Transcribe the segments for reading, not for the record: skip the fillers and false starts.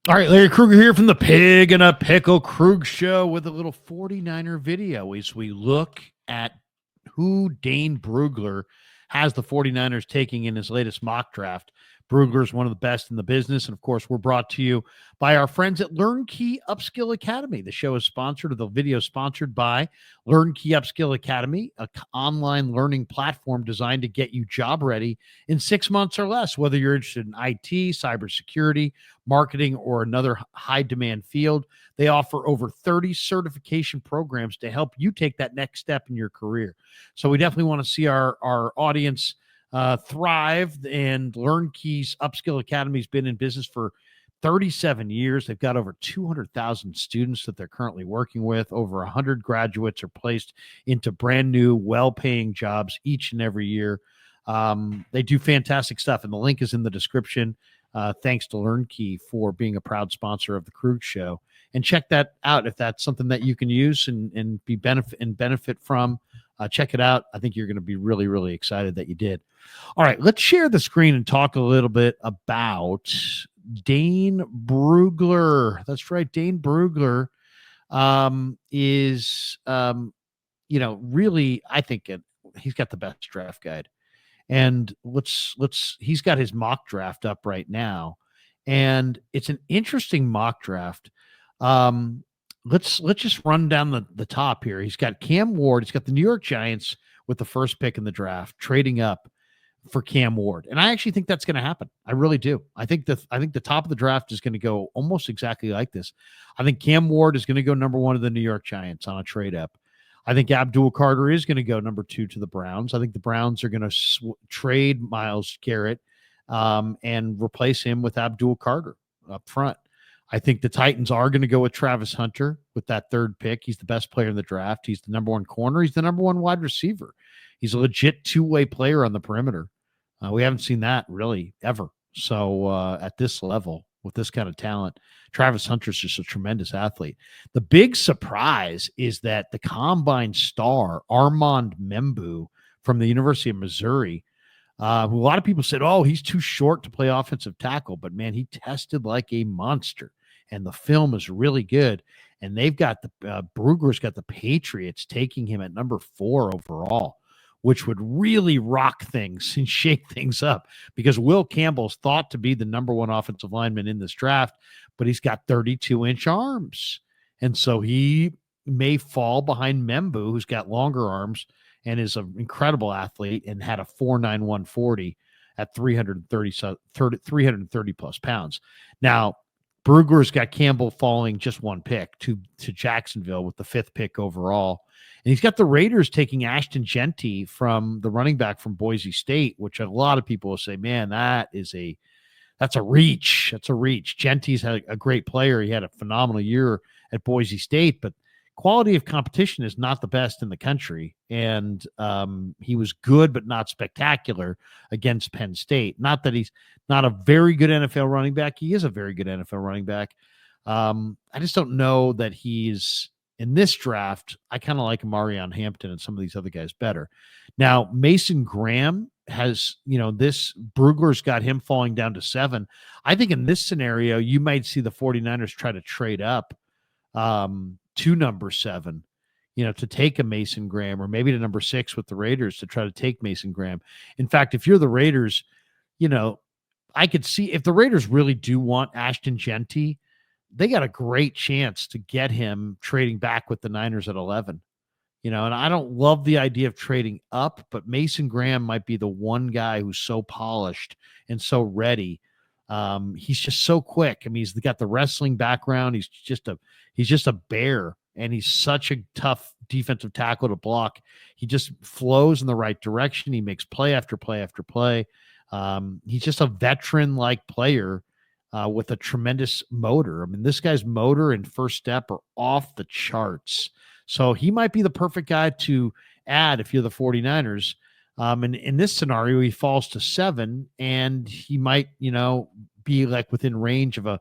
All right, Larry Kruger here from the Pig and a Pickle Krug Show with a little 49er video as we look at who Dane Bruglar has the 49ers taking in his latest mock draft. Brugler is one of the best in the business. And of course, we're brought to you by our friends at LearnKey Upskill Academy. The show is sponsored, or the video is sponsored by LearnKey Upskill Academy, an online learning platform designed to get you job ready in 6 months or less, whether you're interested in IT, cybersecurity, marketing, or another high demand field. They offer over 30 certification programs to help you take that next step in your career. So we definitely want to see our audience thrive, and LearnKey's Upskill Academy has been in business for 37 years. They've got over 200,000 students that they're currently working with. Over 100 graduates are placed into brand new, well-paying jobs each and every year. They do fantastic stuff, and the link is in the description. Thanks to LearnKey for being a proud sponsor of the Krug Show. And check that out if that's something that you can use and benefit from. Check it out. I think you're going to be really, really excited that you did. All right, let's share the screen and talk a little bit about Dane Bruglar. That's right, Dane Bruglar is, really, I think he's got the best draft guide. And he's got his mock draft up right now, and it's an interesting mock draft. Let's just run down the top here. He's got Cam Ward. He's got the New York Giants with the first pick in the draft, trading up for Cam Ward. And I actually think that's going to happen. I really do. I think the top of the draft is going to go almost exactly like this. I think Cam Ward is going to go number 1 to the New York Giants on a trade up. I think Abdul Carter is going to go number 2 to the Browns. I think the Browns are going to trade Myles Garrett and replace him with Abdul Carter up front. I think the Titans are going to go with Travis Hunter with that third pick. He's the best player in the draft. He's the number 1 corner. He's the number 1 wide receiver. He's a legit two-way player on the perimeter. We haven't seen that really ever. So at this level, with this kind of talent, Travis Hunter's just a tremendous athlete. The big surprise is that the combine star, Armand Membu from the University of Missouri, who a lot of people said, oh, he's too short to play offensive tackle. But, man, he tested like a monster. And the film is really good. And they've got Brugler's got the Patriots taking him at number 4 overall, which would really rock things and shake things up, because Will Campbell's thought to be the number 1 offensive lineman in this draft, but he's got 32-inch arms. And so he may fall behind Membu, who's got longer arms and is an incredible athlete and had a 4.9 140 at 330 plus pounds. Now, Brugler's got Campbell falling just 1 pick to Jacksonville with the 5th pick overall. And he's got the Raiders taking Ashton Genty from the running back from Boise State, which a lot of people will say, man, that's a reach. That's a reach. Genty's had a great player. He had a phenomenal year at Boise State, but quality of competition is not the best in the country. And he was good, but not spectacular against Penn State. Not that he's not a very good NFL running back. He is a very good NFL running back. I just don't know that he's in this draft. I kind of like Marion Hampton and some of these other guys better. Now, Mason Graham has, this Brugler's got him falling down to 7. I think in this scenario, you might see the 49ers try to trade up to number 7, to take a Mason Graham, or maybe to number 6 with the Raiders to try to take Mason Graham. In fact, if you're the Raiders, I could see if the Raiders really do want Ashton Genty, they got a great chance to get him trading back with the Niners at 11. And I don't love the idea of trading up, but Mason Graham might be the one guy who's so polished and so ready. He's just so quick. I mean, he's got the wrestling background. He's just a bear, and he's such a tough defensive tackle to block. He just flows in the right direction. He makes play after play after play. He's just a veteran-like player with a tremendous motor. I mean, this guy's motor and first step are off the charts. So he might be the perfect guy to add if you're the 49ers. And in this scenario, he falls to 7, and he might, be like within range of a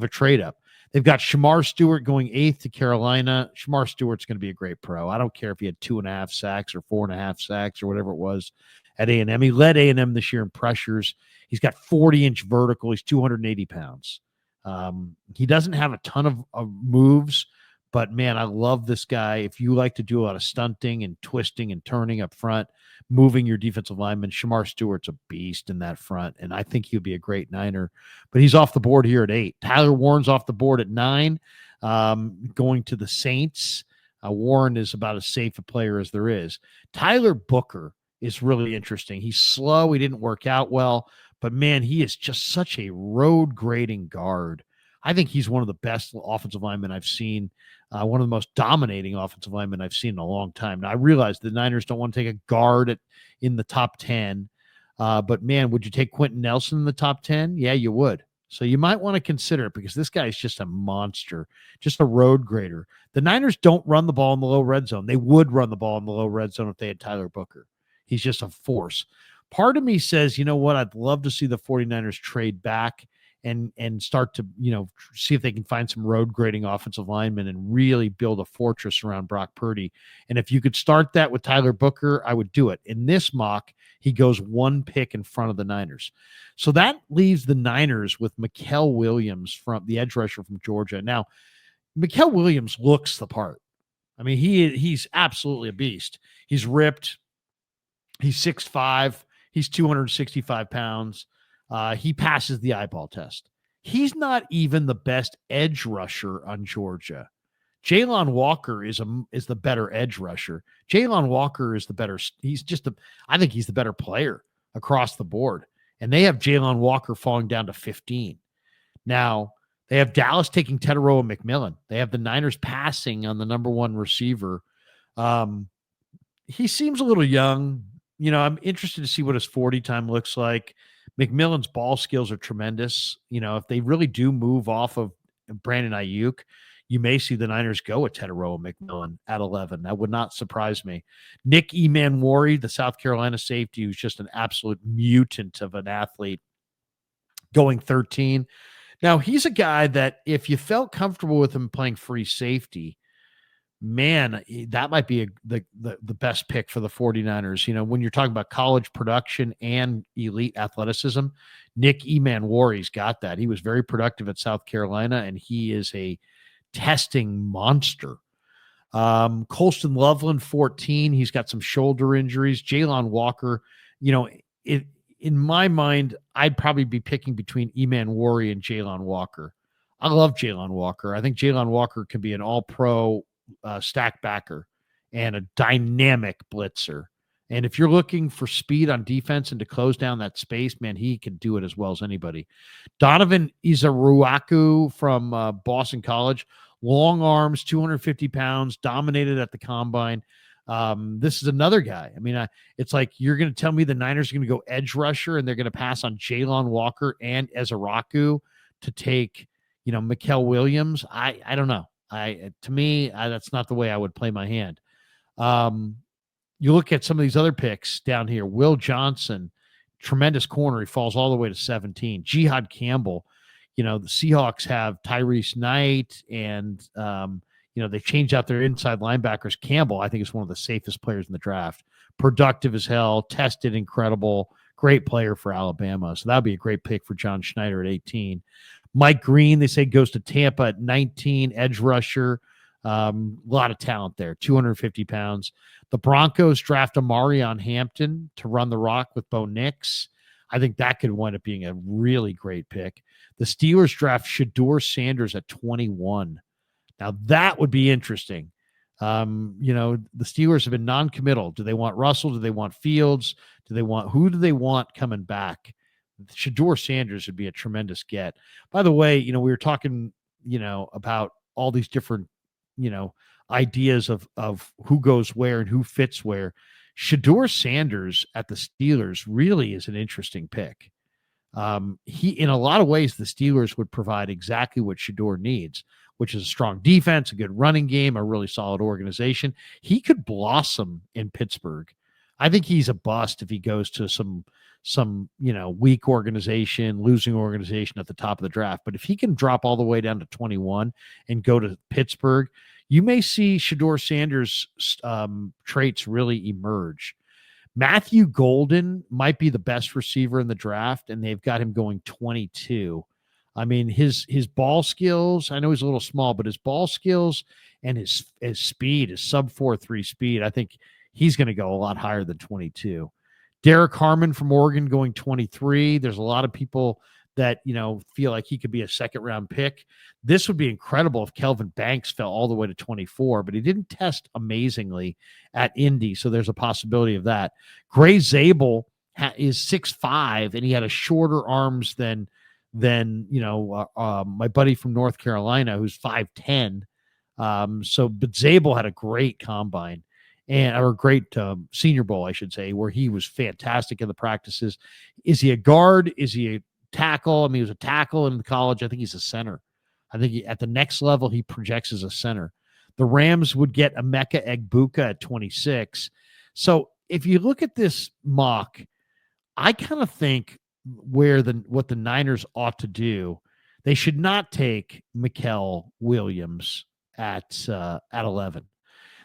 trade up. They've got Shamar Stewart going 8th to Carolina. Shamar Stewart's going to be a great pro. I don't care if he had 2.5 sacks or 4.5 sacks or whatever it was at A&M. He led A&M this year in pressures. He's got 40-inch vertical. He's 280 pounds. He doesn't have a ton of moves, but man, I love this guy. If you like to do a lot of stunting and twisting and turning up front, moving your defensive lineman, Shamar Stewart's a beast in that front, and I think he'll be a great Niner. But he's off the board here at 8. Tyler Warren's off the board at 9, going to the Saints. Warren is about as safe a player as there is. Tyler Booker is really interesting. He's slow. He didn't work out well, but man, he is just such a road grading guard. I think he's one of the best offensive linemen I've seen, one of the most dominating offensive linemen I've seen in a long time. Now, I realize the Niners don't want to take a guard in the top 10, but man, would you take Quentin Nelson in the top 10? Yeah, you would. So you might want to consider it because this guy is just a monster, just a road grader. The Niners don't run the ball in the low red zone. They would run the ball in the low red zone if they had Tyler Booker. He's just a force. Part of me says, you know what? I'd love to see the 49ers trade back and start to, see if they can find some road grading offensive linemen and really build a fortress around Brock Purdy. And if you could start that with Tyler Booker, I would do it. In this mock, he goes 1 pick in front of the Niners. So that leaves the Niners with Mikael Williams, from the edge rusher from Georgia. Now, Mikael Williams looks the part. I mean, he's absolutely a beast. He's ripped. He's 6'5". He's 265 pounds. He passes the eyeball test. He's not even the best edge rusher on Georgia. Jalon Walker is the better edge rusher. Jalon Walker is the better. I think he's the better player across the board. And they have Jalon Walker falling down to 15. Now, they have Dallas taking Teteroa McMillan. They have the Niners passing on the number 1 receiver. He seems a little young. I'm interested to see what his 40 time looks like. McMillan's ball skills are tremendous. If they really do move off of Brandon Ayuk, you may see the Niners go with Teteroa McMillan at 11. That would not surprise me. Nick Emanwari, the South Carolina safety, who's just an absolute mutant of an athlete, going 13. Now, he's a guy that if you felt comfortable with him playing free safety, man, that might be the best pick for the 49ers. When you're talking about college production and elite athleticism, Nick Emanwari's got that. He was very productive at South Carolina, and he is a testing monster. Colston Loveland, 14. He's got some shoulder injuries. Jalon Walker, in my mind, I'd probably be picking between Emanwari and Jalon Walker. I love Jalon Walker. I think Jalon Walker can be an all-pro stack backer and a dynamic blitzer. And if you're looking for speed on defense and to close down that space, man, he can do it as well as anybody. Donovan Izaruaku from Boston College, long arms, 250 pounds, dominated at the combine. This is another guy. I mean, it's like you're going to tell me the Niners are going to go edge rusher and they're going to pass on Jalon Walker and Izaruaku to take, Mikael Williams. I don't know. To me, that's not the way I would play my hand. You look at some of these other picks down here. Will Johnson, tremendous corner. He falls all the way to 17. Jihad Campbell. The Seahawks have Tyrese Knight, and they changed out their inside linebackers. Campbell, I think, is one of the safest players in the draft. Productive as hell, tested incredible, great player for Alabama. So that would be a great pick for John Schneider at 18. Mike Green, they say, goes to Tampa at 19, edge rusher. A lot of talent there, 250 pounds. The Broncos draft Amarion Hampton to run the rock with Bo Nix. I think that could wind up being a really great pick. The Steelers draft Shedeur Sanders at 21. Now, that would be interesting. The Steelers have been non-committal. Do they want Russell? Do they want Fields? Who do they want coming back? Shedeur Sanders would be a tremendous get. By the way, we were talking, about all these different, ideas of who goes where and who fits where. Shedeur Sanders at the Steelers really is an interesting pick. In a lot of ways, the Steelers would provide exactly what Shedeur needs, which is a strong defense, a good running game, a really solid organization. He could blossom in Pittsburgh. I think he's a bust if he goes to some weak organization, losing organization at the top of the draft. But if he can drop all the way down to 21 and go to Pittsburgh, you may see Shedeur Sanders' traits really emerge. Matthew Golden might be the best receiver in the draft, and they've got him going 22. I mean, his ball skills, I know he's a little small, but his ball skills and his speed, his sub 4.3 speed, I think he's going to go a lot higher than 22. Derek Harmon from Oregon going 23. There's a lot of people that, feel like he could be a second round pick. This would be incredible if Kelvin Banks fell all the way to 24, but he didn't test amazingly at Indy. So there's a possibility of that. Gray Zabel is 6'5", and he had a shorter arms than my buddy from North Carolina, who's 5'10". But Zabel had a great combine or a great Senior Bowl, I should say, where he was fantastic in the practices. Is he a guard? Is he a tackle? I mean, he was a tackle in college. I think he's a center. I think at the next level, he projects as a center. The Rams would get Emeka Egbuka at 26. So if you look at this mock, I kind of think what the Niners ought to do, they should not take Mikael Williams at 11.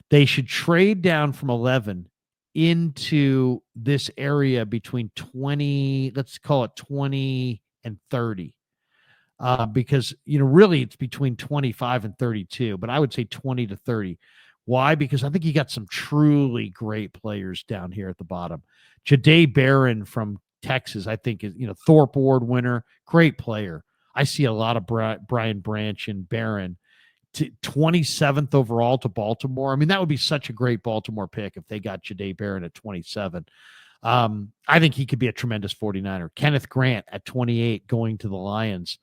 They should trade down from 11 into this area between 20, let's call it 20 and 30. Because, really it's between 25 and 32, but I would say 20 to 30. Why? Because I think you got some truly great players down here at the bottom. Jahdae Barron from Texas, I think, is, Thorpe Award winner, great player. I see a lot of Brian Branch and Barron. 27th overall to Baltimore. I mean, that would be such a great Baltimore pick if they got Jahdae Barron at 27. I think he could be a tremendous 49er. Kenneth Grant at 28 going to the Lions.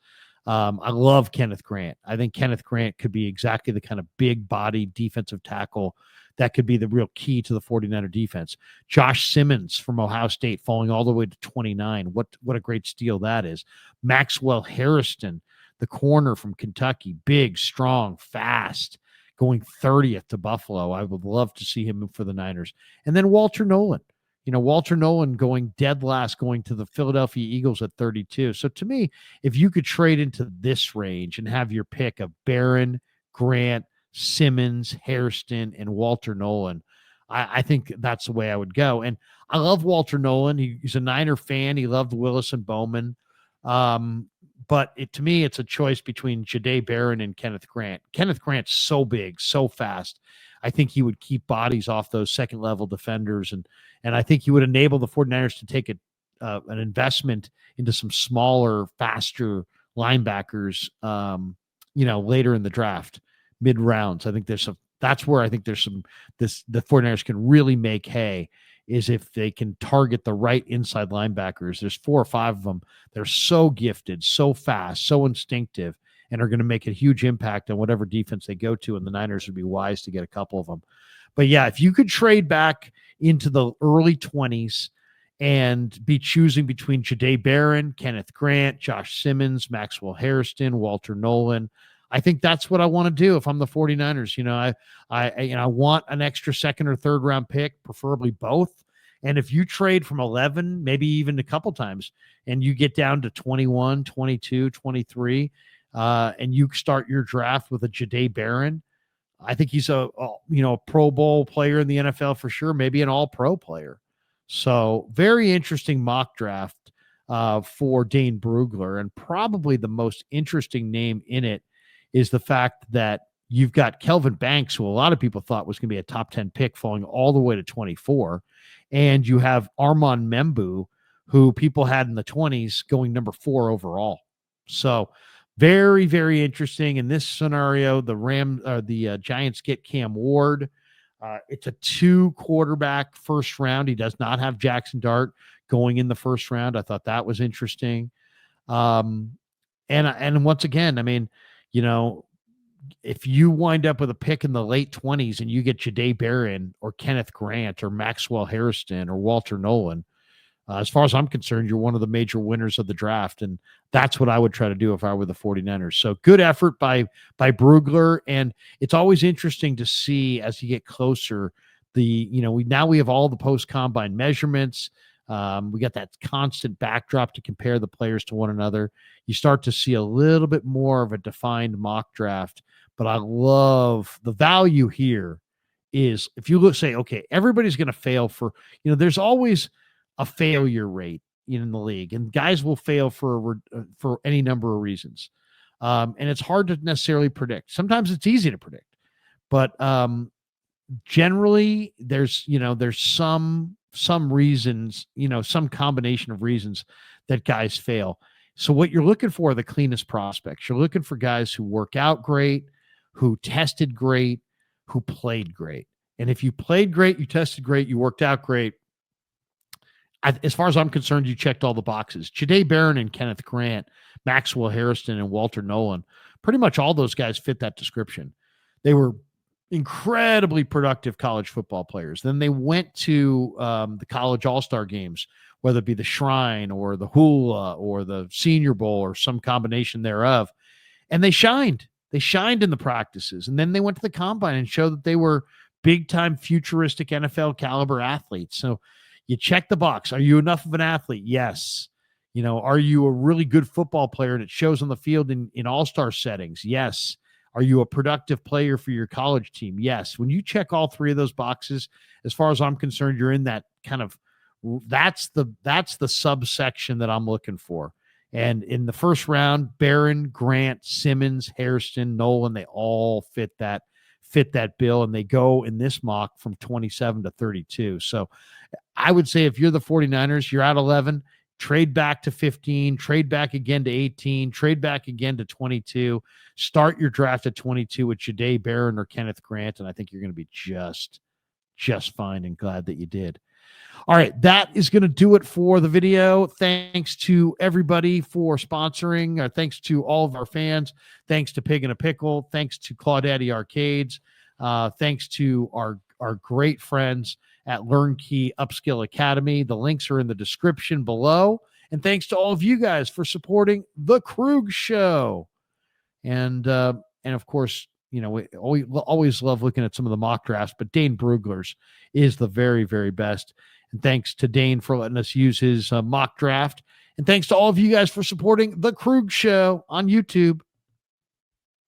I love Kenneth Grant. I think Kenneth Grant could be exactly the kind of big body defensive tackle that could be the real key to the 49er defense. Josh Simmons from Ohio State falling all the way to 29. What a great steal that is. Maxwell Harrison, the corner from Kentucky, big, strong, fast, going 30th to Buffalo. I would love to see him for the Niners. And then Walter Nolan. Walter Nolan going dead last, going to the Philadelphia Eagles at 32. So to me, if you could trade into this range and have your pick of Barron, Grant, Simmons, Hairston, and Walter Nolan, I think that's the way I would go. And I love Walter Nolan. He's a Niner fan. He loved Willis and Bowman. But to me, it's a choice between Jahdae Barron and Kenneth Grant. Kenneth Grant's so big, so fast. I think he would keep bodies off those second-level defenders, and I think he would enable the 49ers to take an investment into some smaller, faster linebackers, later in the draft, mid-rounds. I think that's where I think the 49ers can really make hay, is if they can target the right inside linebackers. There's 4 or 5 of them. They're so gifted, so fast, so instinctive, and are going to make a huge impact on whatever defense they go to, and the Niners would be wise to get a couple of them. But yeah, if you could trade back into the early 20s and be choosing between Jahdae Barron, Kenneth Grant, Josh Simmons, Maxwell Hairston, Walter Nolan, I think that's what I want to do if I'm the 49ers. I want an extra second or third round pick, preferably both. And if you trade from 11, maybe even a couple times, and you get down to 21, 22, 23, and you start your draft with a Jahdae Barron, I think he's a Pro Bowl player in the NFL for sure, maybe an All-Pro player. So very interesting mock draft for Dane Bruglar, and probably the most interesting name in it is the fact that you've got Kelvin Banks, who a lot of people thought was going to be a top 10 pick, falling all the way to 24, and you have Armand Membu, who people had in the 20s, going number 4 overall. So very, very interesting. In this scenario, the Giants get Cam Ward. It's a 2-quarterback first round. He does not have Jackson Dart going in the first round. I thought that was interesting. And once again, I mean, if you wind up with a pick in the late 20s and you get Jahdae Barron or Kenneth Grant or Maxwell Hairston or Walter Nolan, as far as I'm concerned, you're one of the major winners of the draft, and that's what I would try to do if I were the 49ers. So good effort by Bruglar, and it's always interesting to see as you get closer. We have all the post-combine measurements. We got that constant backdrop to compare the players to one another. You start to see a little bit more of a defined mock draft, but I love the value here is if you say, okay, everybody's going to fail there's always a failure rate, in the league, and guys will fail for any number of reasons. And it's hard to necessarily predict. Sometimes it's easy to predict, but generally there's some reasons, some combination of reasons that guys fail. So what you're looking for are the cleanest prospects. You're looking for guys who work out great, who tested great, who played great. And if you played great, you tested great, you worked out great, as far as I'm concerned, you checked all the boxes. Jahdae Barron and Kenneth Grant, Maxwell Harrison and Walter Nolan, pretty much all those guys fit that description. They were incredibly productive college football players. Then they went to the college all-star games, whether it be the Shrine or the Hula or the Senior Bowl or some combination thereof, and they shined. They shined in the practices. And then they went to the combine and showed that they were big-time futuristic NFL caliber athletes. So you check the box. Are you enough of an athlete? Yes. Are you a really good football player and it shows on the field in all-star settings? Yes. Are you a productive player for your college team? Yes. When you check all three of those boxes, as far as I'm concerned, you're in that kind of, that's the subsection that I'm looking for. And in the first round, Barron, Grant, Simmons, Hairston, Nolan, they all fit that bill, and they go in this mock from 27 to 32. So I would say if you're the 49ers, you're at 11, trade back to 15, trade back again to 18, trade back again to 22, start your draft at 22 with Jahdae Barron or Kenneth Grant, and I think you're going to be just fine, and glad that you did. All right, that is going to do it for the video. Thanks to everybody for sponsoring. Thanks to all of our fans. Thanks to Pig and a Pickle. Thanks to Claudaddy Arcades. Thanks to our great friends at LearnKey Upskill Academy. The links are in the description below. And thanks to all of you guys for supporting The Krug Show. And of course, we always love looking at some of the mock drafts, but Dane Bruglar's is the very, very best. And thanks to Dane for letting us use his mock draft. And thanks to all of you guys for supporting The Krug Show on YouTube.